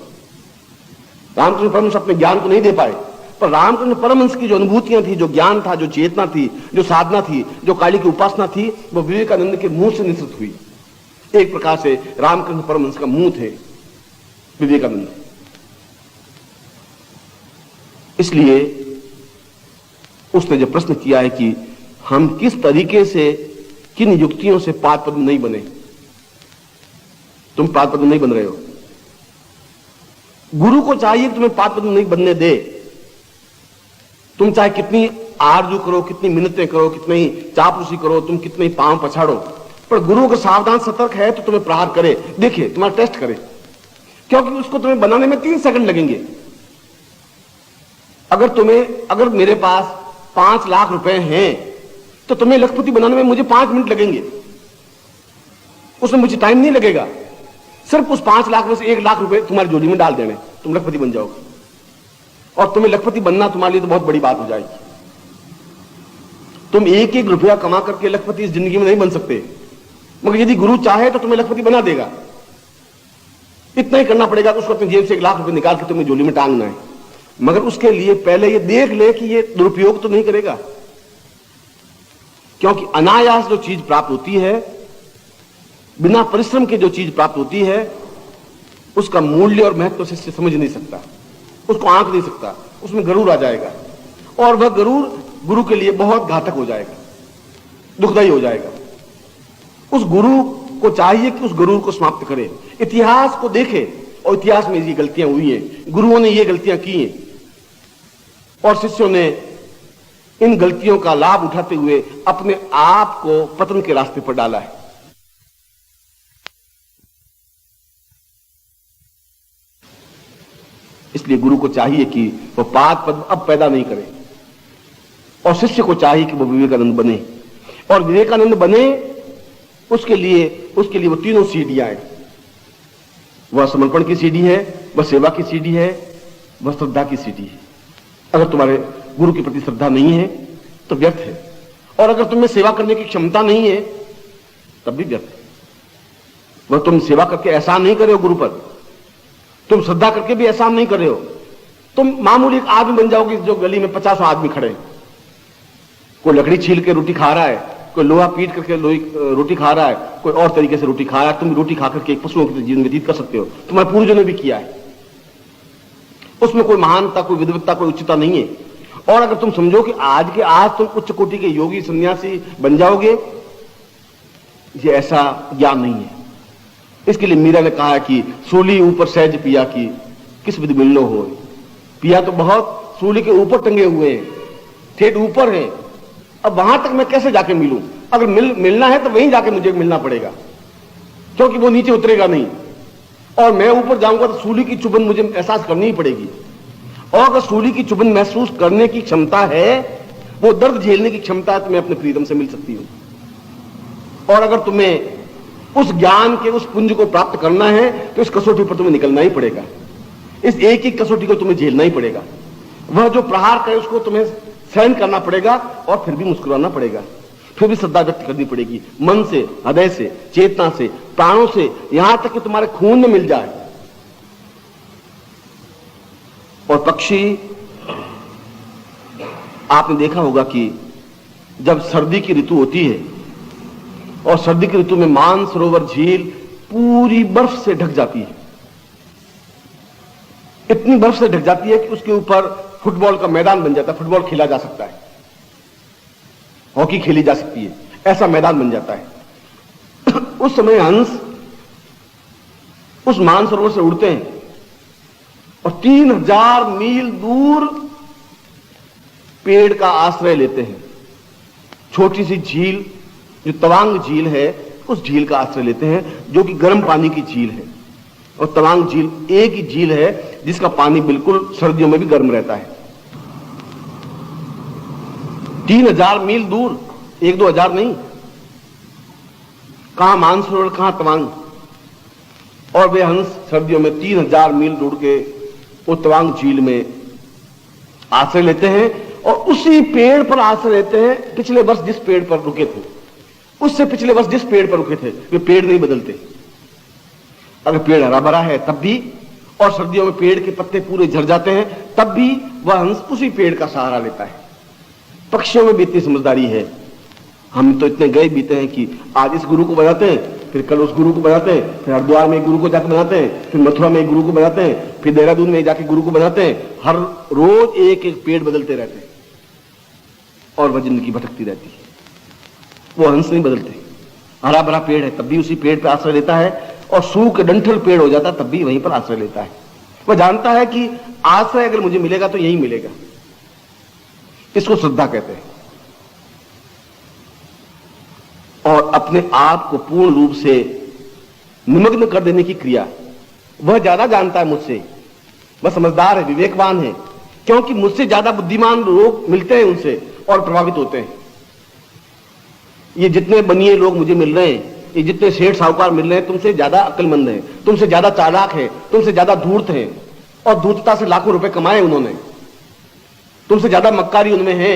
S1: रामकृष्ण परमहंस अपने ज्ञान को नहीं दे पाए, पर रामकृष्ण परमहंस की जो अनुभूतियां थी, जो ज्ञान था, जो चेतना थी, जो साधना थी, जो काली की उपासना थी, वो विवेकानंद के मुंह से निसृत हुई। एक प्रकार से रामकृष्ण परमहंस का मुंह थे विवेकानंद। इसलिए उसने जो प्रश्न किया है कि हम किस तरीके से, किन युक्तियों से पादपद्म नहीं बने। तुम पादपद्म नहीं बन रहे हो। गुरु को चाहिए तुम्हें पादपद्म नहीं बनने दे। तुम चाहे कितनी आरजू करो, कितनी मिन्नतें करो, कितनी ही चापलूसी करो, तुम कितने ही पांव पछाड़ो, पर गुरु अगर सावधान सतर्क है तो तुम्हें प्रहार करे, देखिए तुम्हारा टेस्ट करे, क्योंकि उसको तुम्हें बनाने में 3 सेकंड लगेंगे। अगर मेरे पास 5 लाख रुपए हैं तो तुम्हें लखपति बनाने में मुझे 5 मिनट लगेंगे, उसमें मुझे टाइम नहीं लगेगा। सिर्फ उस 5 लाख में से 1 लाख रुपए तुम्हारी झोली में डाल देने, तुम लखपति बन जाओगे। और तुम्हें लखपति बनना तुम्हारे लिए तो बहुत बड़ी बात हो जाएगी। तुम 1-1 रुपया कमा करके लखपति इस जिंदगी में नहीं बन सकते, मगर यदि गुरु चाहे तो तुम्हें लखपति बना देगा। इतना ही करना पड़ेगा कि उसको अपनी जेब से 1 लाख रुपए निकाल के तुम्हें झोली में टांगना है, मगर उसके लिए पहले ये देख ले कि ये दुरुपयोग तो नहीं करेगा। क्योंकि अनायास जो चीज प्राप्त होती है, बिना परिश्रम के जो चीज प्राप्त होती है, उसका मूल्य और महत्व शिष्य समझ नहीं सकता, उसको आंक नहीं सकता, उसमें गरूर आ जाएगा, और वह गरूर गुरु के लिए बहुत घातक हो जाएगा, दुखदायी हो जाएगा। उस गुरु को चाहिए कि उस गरूर को समाप्त करे, इतिहास को देखे, और इतिहास में ये गलतियां हुई हैं, गुरुओं ने ये गलतियां की हैं, और शिष्यों ने इन गलतियों का लाभ उठाते हुए अपने आप को पतन के रास्ते पर डाला है। इसलिए गुरु को चाहिए कि वह पाद पद्म अब पैदा नहीं करे, और शिष्य को चाहिए कि वह विवेकानंद बने। और विवेकानंद बने उसके लिए वो तीनों सीढ़ियां हैं। वह समर्पण की सीढ़ी है, वह सेवा की सीढ़ी है, वह श्रद्धा की सीढ़ी है। अगर तुम्हारे गुरु के प्रति श्रद्धा नहीं है तो व्यर्थ है, और अगर तुम्हें सेवा करने की क्षमता नहीं है तब भी व्यर्थ है। वह तुम सेवा करके एहसान नहीं कर रहे हो गुरु पर, तुम श्रद्धा करके भी एहसान नहीं कर रहे हो। तुम मामूली एक आदमी बन जाओगे जो गली में 50 आदमी खड़े हैं, कोई लकड़ी छील के रोटी खा रहा है, कोई लोहा पीट करके रोटी खा रहा है, कोई और तरीके से रोटी खा रहा है। तुम रोटी खा करके एक पशुओं के जीवन व्यतीत कर सकते हो, तुम्हारे पूर्वजों ने भी किया है। उसमें कोई महानता, कोई विद्वत्ता, कोई उच्चता नहीं है। और अगर तुम समझो कि आज के आज तुम उच्च कोटि के योगी सन्यासी बन जाओगे, ये ऐसा ज्ञान नहीं है। इसके लिए मीरा ने कहा कि सूली ऊपर सहज पिया की किस विधि मिलनो हो। पिया तो बहुत सूली के ऊपर टंगे हुए हैं, ठेठ ऊपर है। अब वहां तक मैं कैसे जाके मिलूं? अगर मिलना है तो वहीं जाके मुझे मिलना पड़ेगा, क्योंकि वो नीचे उतरेगा नहीं। और मैं ऊपर जाऊंगा तो सूली की चुभन मुझे एहसास करनी ही पड़ेगी। और अगर सूली की चुभन महसूस करने की क्षमता है, वो दर्द झेलने की क्षमता है, तो मैं अपने प्रीतम से मिल सकती हूं। और अगर तुम्हें उस ज्ञान के उस पुंज को प्राप्त करना है तो इस कसौटी पर तुम्हें निकलना ही पड़ेगा। इस एक ही कसौटी को तुम्हें झेलना ही पड़ेगा। वह जो प्रहार करे उसको तुम्हें सहन करना पड़ेगा, और फिर भी मुस्कुराना पड़ेगा, फिर भी श्रद्धा व्यक्त करनी पड़ेगी, मन से, हृदय से, चेतना से, प्राणों से, यहां तक कि तुम्हारे खून में मिल जाए। और पक्षी, आपने देखा होगा कि जब सर्दी की ऋतु होती है और सर्दी की ऋतु में मानसरोवर झील पूरी बर्फ से ढक जाती है, इतनी बर्फ से ढक जाती है कि उसके ऊपर फुटबॉल का मैदान बन जाता है, फुटबॉल खेला जा सकता है, हॉकी खेली जा सकती है, ऐसा मैदान बन जाता है। उस समय हंस उस मानसरोवर से उड़ते हैं और 3000 मील दूर पेड़ का आश्रय लेते हैं। छोटी सी झील जो तवांग झील है, उस झील का आश्रय लेते हैं, जो कि गर्म पानी की झील है। और तवांग झील एक ही झील है जिसका पानी बिल्कुल सर्दियों में भी गर्म रहता है। 3000 मील दूर, 1-2 हजार नहीं, कहां मानसरोवर, कहां तवांग। और वे हंस सर्दियों में 3000 मील दूर के वो तवांग झील में आश्रय लेते हैं, और उसी पेड़ पर आश्रय लेते हैं पिछले वर्ष जिस पेड़ पर रुके थे, उससे पिछले वर्ष जिस पेड़ पर रुके थे। वे पेड़ नहीं बदलते। अगर पेड़ हरा भरा है तब भी, और सर्दियों में पेड़ के पत्ते पूरे झड़ जाते हैं तब भी, वह हंस उसी पेड़ का सहारा लेता है। पक्षियों में भी इतनी समझदारी है। हम तो इतने गए बीते हैं कि आज इस गुरु को बनाते हैं, फिर कल उस गुरु को बनाते हैं, फिर हरिद्वार में एक गुरु को जाकर बनाते हैं, फिर मथुरा में एक गुरु को बनाते हैं, फिर देहरादून में जाके गुरु को बनाते हैं। हर रोज एक एक पेड़ बदलते रहते हैं और वह जिंदगी भटकती रहती है। वो हंस नहीं बदलते। हरा भरा पेड़ है तब भी उसी पेड़ पर आश्रय लेता है, और सूख डंठल पेड़ हो जाता तब भी वहीं पर आश्रय लेता है। वह जानता है कि आश्रय अगर मुझे मिलेगा तो यही मिलेगा। इसको श्रद्धा कहते हैं। और अपने आप को पूर्ण रूप से निमग्न कर देने की क्रिया, वह ज्यादा जानता है मुझसे। वह समझदार है, विवेकवान है, क्योंकि मुझसे ज्यादा बुद्धिमान लोग मिलते हैं उनसे और प्रभावित होते हैं। ये जितने बनिए लोग मुझे मिल रहे हैं, ये जितने सेठ साहूकार मिल रहे हैं, तुमसे ज्यादा अक्लमंद हैं, तुमसे ज्यादा चालाक है, तुमसे ज्यादा धूर्त हैं, और धूर्तता से लाखों रुपए कमाए उन्होंने। तुमसे ज्यादा मक्कारी उनमें है,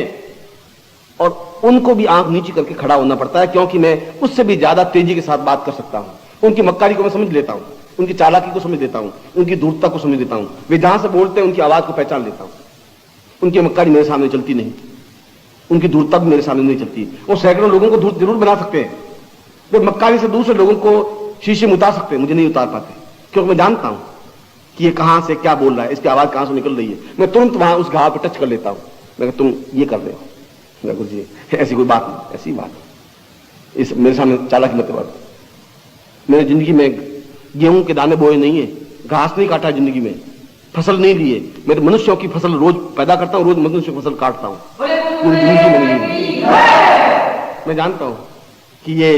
S1: और उनको भी आंख नीची करके खड़ा होना पड़ता है, क्योंकि मैं उससे भी ज्यादा तेजी के साथ बात कर सकता हूं। उनकी मक्कारी को मैं समझ लेता हूं, उनकी चालाकी को समझ लेता हूं, उनकी धूर्तता को समझ लेता हूं। वे जहां से बोलते हैं उनकी आवाज को पहचान लेता हूं। उनकी मक्कारी मेरे सामने चलती नहीं, उनकी धूर्तता भी मेरे सामने नहीं चलती। वो सैकड़ों लोगों को धूर्त जरूर बना सकते हैं, वो मक्कारी से दूसरे लोगों को शीशे में उतार सकते हैं, मुझे नहीं उतार पाते, क्योंकि मैं जानता हूं कि ये कहां से क्या बोल रहा है, इसकी आवाज कहां से निकल रही है। मैं तुरंत वहां उस घाव पर टच कर लेता हूं। मैं तुम ये कर रहे हो, मैं कुछ ये ऐसी कोई बात नहीं, ऐसी बात इस मेरे सामने चालाकी मत बात। मैंने जिंदगी में गेहूं के दाने बोए नहीं है, घास नहीं काटा जिंदगी में, फसल नहीं ली है। मैं मनुष्यों की फसल रोज पैदा करता हूं, रोज मनुष्य की फसल काटता हूं, पूरी जिंदगी में नहीं ली। मैं जानता हूं कि ये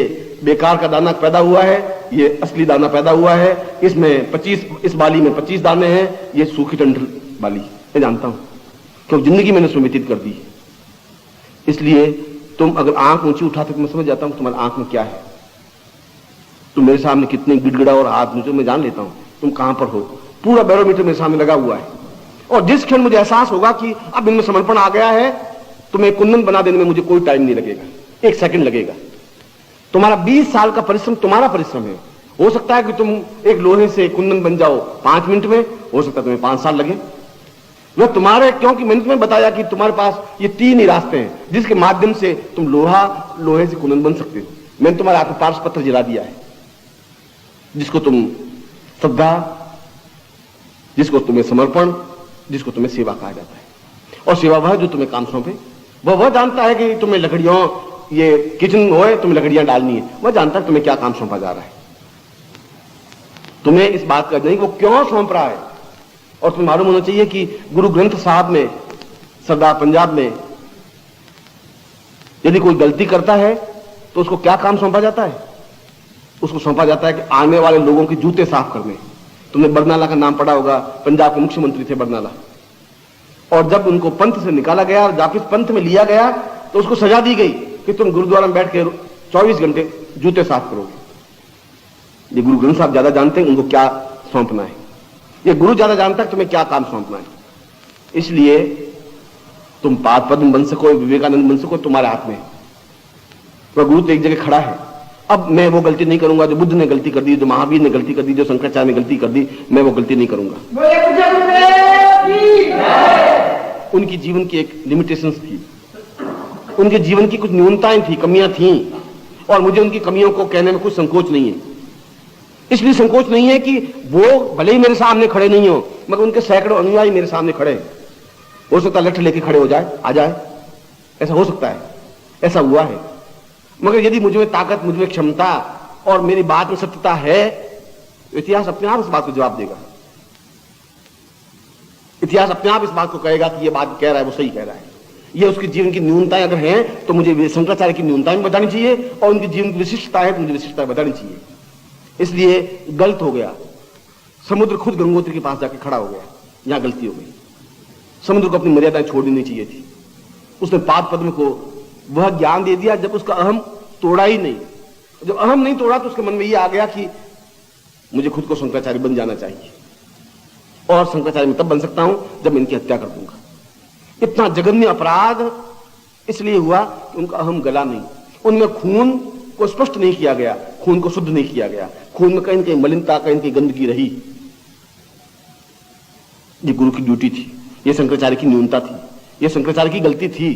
S1: बेकार का दाना पैदा हुआ है, ये असली दाना पैदा हुआ है। इसमें 25, इस बाली में 25 दाने हैं, ये सूखी डंठल बाली। मैं जानता हूं, क्योंकि जिंदगी मैंने उसमें व्यतीत कर दी। इसलिए तुम अगर आंख ऊंची उठाते तो मैं समझ जाता हूं तुम्हारी आंख में क्या है। तुम मेरे सामने कितने गिड़गिड़ा और हाथ नीचे मैं जान लेता हूं तुम कहां पर हो। पूरा बैरोमीटर मेरे सामने लगा हुआ है, और जिस क्षण मुझे एहसास होगा कि अब इनमें समर्पण आ गया है, तुम्हें कुंदन बना देने में मुझे कोई टाइम नहीं लगेगा, 1 सेकंड लगेगा। तुम्हारा 20 साल का परिश्रम तुम्हारा परिश्रम है। हो सकता है कि तुम एक लोहे से कुंदन बन जाओ 5 मिनट में, हो सकता है तुम्हें 5 साल लगे। वह तुम्हारे, क्योंकि मैंने तुम्हें बताया कि तुम्हारे पास ये 3 ही रास्ते हैं जिसके माध्यम से तुम लोहे से कुंदन बन सकते हो। मैंने तुम्हारे हाथ में पारस पत्र जिला दिया है, जिसको तुम श्रद्धा, जिसको तुम्हें समर्पण, जिसको तुम्हें सेवा कहा जाता है। और सेवा वह जो तुम्हें काम सौंपे, वह जानता है कि तुम्हें लकड़ियों, ये किचन होए, तुम्हें लकड़ियां डालनी है, वह जानता है तुम्हें क्या काम सौंपा जा रहा है। तुम्हें इस बात का नहीं वो क्यों सौंप रहा है। और तुम्हें मालूम होना चाहिए कि गुरु ग्रंथ साहब में, सरदार पंजाब में, यदि कोई गलती करता है तो उसको क्या काम सौंपा जाता है? उसको सौंपा जाता है कि आने वाले लोगों के जूते साफ करने। तुमने बरनाला का नाम पढ़ा होगा, पंजाब के मुख्यमंत्री थे बरनाला, और जब उनको पंथ से निकाला गया और वापिस पंथ में लिया गया तो उसको सजा दी गई कि तुम गुरुद्वारा में बैठ के 24 घंटे जूते साफ करोगे। ये गुरु ग्रंथ साहब ज्यादा जानते हैं उनको क्या सौंपना है, ये गुरु ज्यादा जानता है तुम्हें क्या काम सौंपना है। इसलिए तुम पाद पद्म बन सको, विवेकानंद बन सको, तुम्हारे हाथ में है। वह गुरु तो एक जगह खड़ा है। अब मैं वो गलती नहीं करूंगा जो बुद्ध ने गलती कर दी, जो महावीर ने गलती कर दी, जो शंकराचार्य ने गलती कर दी, मैं वो गलती नहीं करूंगा। उनकी जीवन की एक लिमिटेशंस थी, उनके जीवन की कुछ न्यूनताएं थी, कमियां थी, और मुझे उनकी कमियों को कहने में कुछ संकोच नहीं है। इसलिए संकोच नहीं है कि वो भले ही मेरे सामने खड़े नहीं हो, मगर उनके सैकड़ों अनुयायी मेरे सामने खड़े हैं। हो सकता है लठ लेके खड़े हो जाए, आ जाए, ऐसा हो सकता है, ऐसा हुआ है। मगर यदि मुझ में ताकत, मुझ में क्षमता और मेरी बात में सत्यता है, इतिहास अपने आप इस बात को जवाब देगा। इतिहास अपने आप इस बात को कहेगा कि ये बात कह रहा है वो सही कह रहा है। ये उसके जीवन की न्यूनताएं अगर हैं तो मुझे शंकराचार्य की न्यूनताएं बतानी चाहिए, और उनके जीवन की विशिष्टता है तो मुझे विशिष्टता बतानी चाहिए। इसलिए गलत हो गया। समुद्र खुद गंगोत्री के पास जाके खड़ा हो गया, यहां गलती हो गई। समुद्र को अपनी मर्यादाएं छोड़नी नहीं चाहिए थी। उसने पाद पद्म को वह ज्ञान दे दिया जब उसका अहम तोड़ा ही नहीं। जब अहम नहीं तोड़ा तो उसके मन में यह आ गया कि मुझे खुद को शंकराचार्य बन जाना चाहिए, और शंकराचार्य मैं तब बन सकता हूं जब मैं इनकी हत्या कर दूंगा। इतना जघन्य अपराध इसलिए हुआ कि उनका अहम गला नहीं, उनमें खून को स्पष्ट नहीं किया गया, खून को शुद्ध नहीं किया गया, खून में कहीं न कहीं मलिनता, कहीं न कहीं गंदगी रही। ये गुरु की ड्यूटी थी, ये शंकराचार्य की न्यूनता थी, ये शंकराचार्य की गलती थी,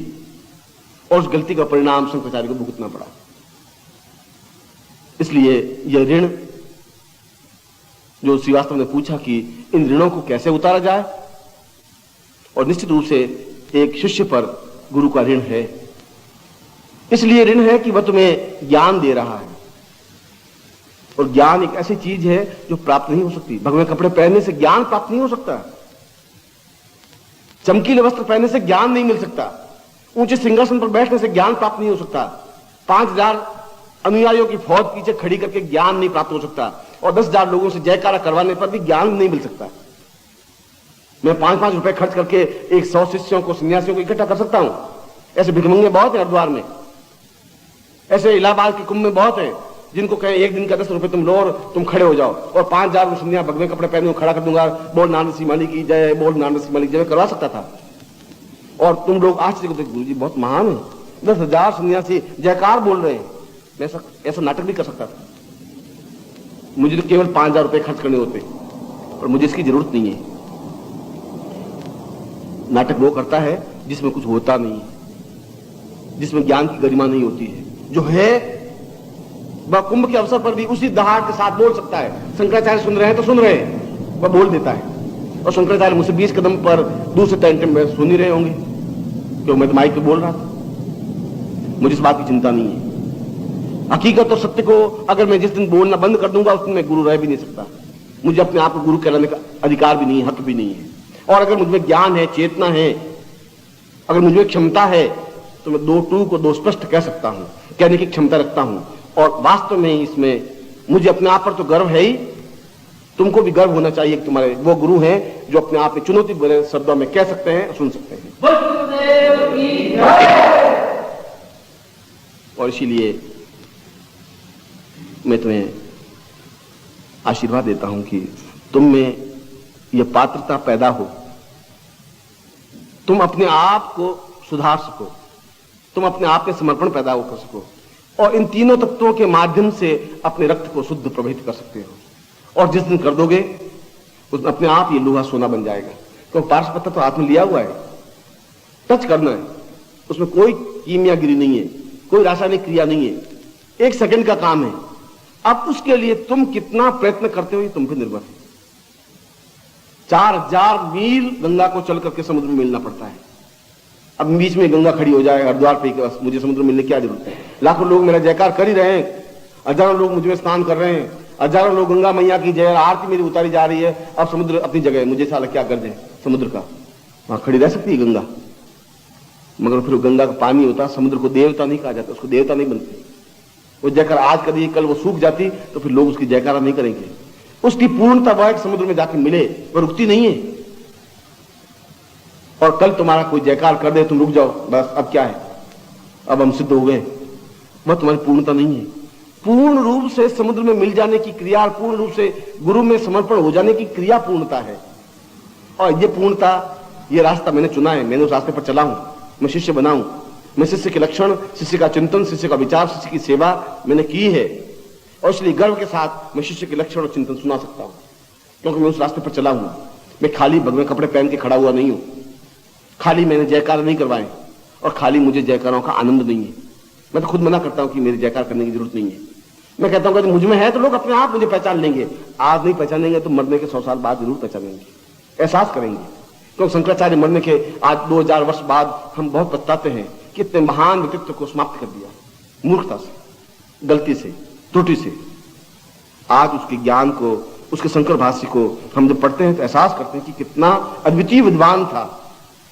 S1: और उस गलती का परिणाम शंकराचार्य को भुगतना पड़ा। इसलिए यह ऋण जो श्रीवास्तव ने पूछा कि इन ऋणों को कैसे उतारा जाए, और निश्चित रूप से एक शिष्य पर गुरु का ऋण है। इसलिए ऋण है कि वह तुम्हें ज्ञान दे रहा है, और ज्ञान एक ऐसी चीज है जो प्राप्त नहीं हो सकती। भगवे कपड़े पहनने से ज्ञान प्राप्त नहीं हो सकता, चमकीले वस्त्र पहनने से ज्ञान नहीं मिल सकता, ऊंचे सिंहासन पर बैठने से ज्ञान प्राप्त नहीं हो सकता, 5000 अनुयायियों की फौज पीछे खड़ी करके ज्ञान नहीं प्राप्त हो सकता, और 10,000 लोगों से जयकारा करवाने पर भी ज्ञान नहीं मिल सकता। मैं 5-5 रुपए खर्च करके एक 100 शिष्यों को, सन्यासियों को इकट्ठा कर सकता हूं। ऐसे भिखमंगे बहुत है हरिद्वार में, ऐसे इलाहाबाद के कुंभ में बहुत है, जिनको कहे एक दिन का 10 रुपए तुम लो और तुम खड़े हो जाओ, और 5000 सन्यास भगवे कपड़े पहने खड़ा कर दूंगा, बोल नानक सिंह माली की जय, बोल नानक सिंह माली की जय, करवा सकता था। और तुम लोग आश्चर्य करते, गुरु जी बहुत महान है, 10,000 सन्यासी जयकार बोल रहे हैं। मैं ऐसा नाटक भी कर सकता था। मुझे तो केवल 5000 रुपए खर्च करने होते, और मुझे इसकी जरूरत नहीं है। नाटक वो करता है जिसमें कुछ होता नहीं है, जिसमें ज्ञान की गरिमा नहीं होती है। जो है वह कुंभ के अवसर पर भी उसी दहाड़ के साथ बोल सकता है। शंकराचार्य सुन रहे हैं तो सुन रहे हैं, वह बोल देता है। और शंकराचार्य मुझसे 20 कदम पर दूसरे टेंट में सुन ही रहे होंगे, क्यों मैं तो माइक पे बोल रहा था। मुझे इस बात की चिंता नहीं है। हकीकत और सत्य को अगर मैं जिस दिन बोलना बंद कर दूंगा उस दिन मैं गुरु रह भी नहीं सकता। मुझे अपने आप को गुरु कहलाने का अधिकार भी नहीं है, हक भी नहीं है। और अगर मुझमें ज्ञान है, चेतना है, अगर मुझमें क्षमता है, तो मैं 2 टू को 2 स्पष्ट कह सकता हूं, कहने की क्षमता रखता हूं। और वास्तव में इसमें मुझे अपने आप पर तो गर्व है ही, तुमको भी गर्व होना चाहिए कि तुम्हारे वो गुरु हैं जो अपने आप में चुनौती भरे शब्दों में कह सकते हैं, सुन सकते हैं। और इसीलिए मैं तुम्हें आशीर्वाद देता हूं कि तुम में यह पात्रता पैदा हो, तुम अपने आप को सुधार सको, तुम अपने आप में समर्पण पैदा कर सको और इन तीनों तत्वों के माध्यम से अपने रक्त को शुद्ध प्रभावित कर सकते हो। और जिस दिन कर दोगे उसमें अपने आप ये लोहा सोना बन जाएगा। क्योंकि पारस तो हाथ में लिया हुआ है, टच करना है, उसमें कोई कीमियागिरी नहीं है, कोई रासायनिक क्रिया नहीं है, 1 सेकंड का काम है। अब उसके लिए तुम कितना प्रयत्न करते हो ये तुम पे निर्भर है। 4000 मील गंगा को चल करके समुद्र में मिलना पड़ता है। अब बीच में गंगा खड़ी हो जाए हरिद्वार पे, मुझे समुद्र में मिलने की क्या जरूरत है? लाखों लोग मेरा जयकार कर ही रहे हैं, हजारों लोग मुझ में स्नान कर रहे हैं, हजारों लोग गंगा मैया की जय आरती मेरी उतारी जा रही है। अब समुद्र अपनी जगह है, मुझे साला क्या कर दे समुद्र का, वहां खड़ी रह सकती है गंगा। मगर फिर गंगा का पानी होता, समुद्र को देवता नहीं कहा जाता, उसको देवता नहीं बनती। वो जयकार आज कर दी, कल वो सूख जाती तो फिर लोग उसकी जयकारा नहीं करेंगे। उसकी पूर्णता वह समुद्र में जाके मिले, वह रुकती नहीं है। और कल तुम्हारा कोई जयकार कर दे तुम रुक जाओ, बस अब क्या है, अब हम सिद्ध हो गए, वह तुम्हारी पूर्णता नहीं है। पूर्ण रूप से समुद्र में मिल जाने की क्रिया, पूर्ण रूप से गुरु में समर्पण हो जाने की क्रिया पूर्णता है। और ये पूर्णता, ये रास्ता मैंने चुना है, मैंने उस रास्ते पर चला हूं, मैं शिष्य बना हूं। मैं शिष्य के लक्षण, शिष्य का चिंतन, शिष्य का विचार, शिष्य की सेवा मैंने की है। और इसलिए गर्व के साथ मैं शिष्य के लक्षण और चिंतन सुना सकता हूं, क्योंकि मैं उस रास्ते पर चला हूं। मैं खाली भगवे कपड़े पहन के खड़ा हुआ नहीं हूं, खाली मैंने जयकार नहीं करवाए और खाली मुझे जयकारों का आनंद नहीं है। मैं तो खुद मना करता हूं कि मेरी जयकार करने की जरूरत नहीं है। मैं कहता हूं कि मुझ में है तो लोग अपने आप मुझे पहचान लेंगे। आज नहीं पहचानेंगे तो मरने के 100 साल बाद जरूर पहचानेंगे, एहसास करेंगे। क्योंकि शंकराचार्य मरने के आज 2000 वर्ष बाद हम बहुत पछताते हैं कि इतने महान व्यक्तित्व को समाप्त कर दिया, मूर्खता से, गलती से, त्रुटि से। आज उसके ज्ञान को, उसके शंकर भाष्य को हम जब पढ़ते हैं तो एहसास करते हैं कि कितना अद्वितीय विद्वान था,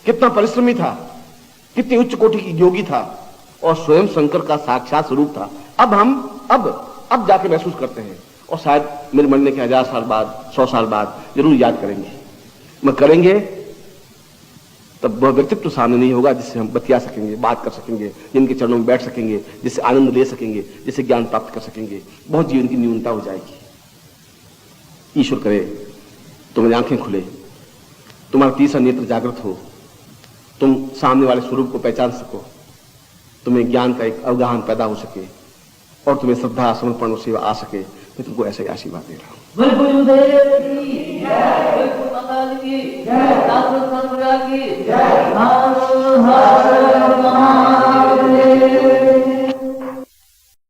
S1: कितना परिश्रमी था, कितनी उच्च कोटि की योगी था और स्वयं शंकर का साक्षात स्वरूप था। अब हम अब जाके महसूस करते हैं और शायद मेरे मरने के 1000 साल बाद, 100 साल बाद जरूर याद करेंगे। मैं करेंगे तब वह व्यक्तित्व सामने नहीं होगा जिससे हम बतिया सकेंगे, बात कर सकेंगे, जिनके चरणों में बैठ सकेंगे, जिससे आनंद ले सकेंगे, जिससे ज्ञान प्राप्त कर सकेंगे। बहुत जीवन की न्यूनता हो जाएगी। ईश्वर करे तुम्हारी आंखें खुले, तुम्हारा तीसरा नेत्र जागृत हो, तुम सामने वाले स्वरूप को पहचान सको, तुम्हें ज्ञान का एक अवगाहन पैदा हो सके और तुम्हें श्रद्धा, समर्पण और सेवा आ सके। मैं तुमको ऐसा ही आशीर्वाद दे रहा हूं।
S2: हर हर महादेव।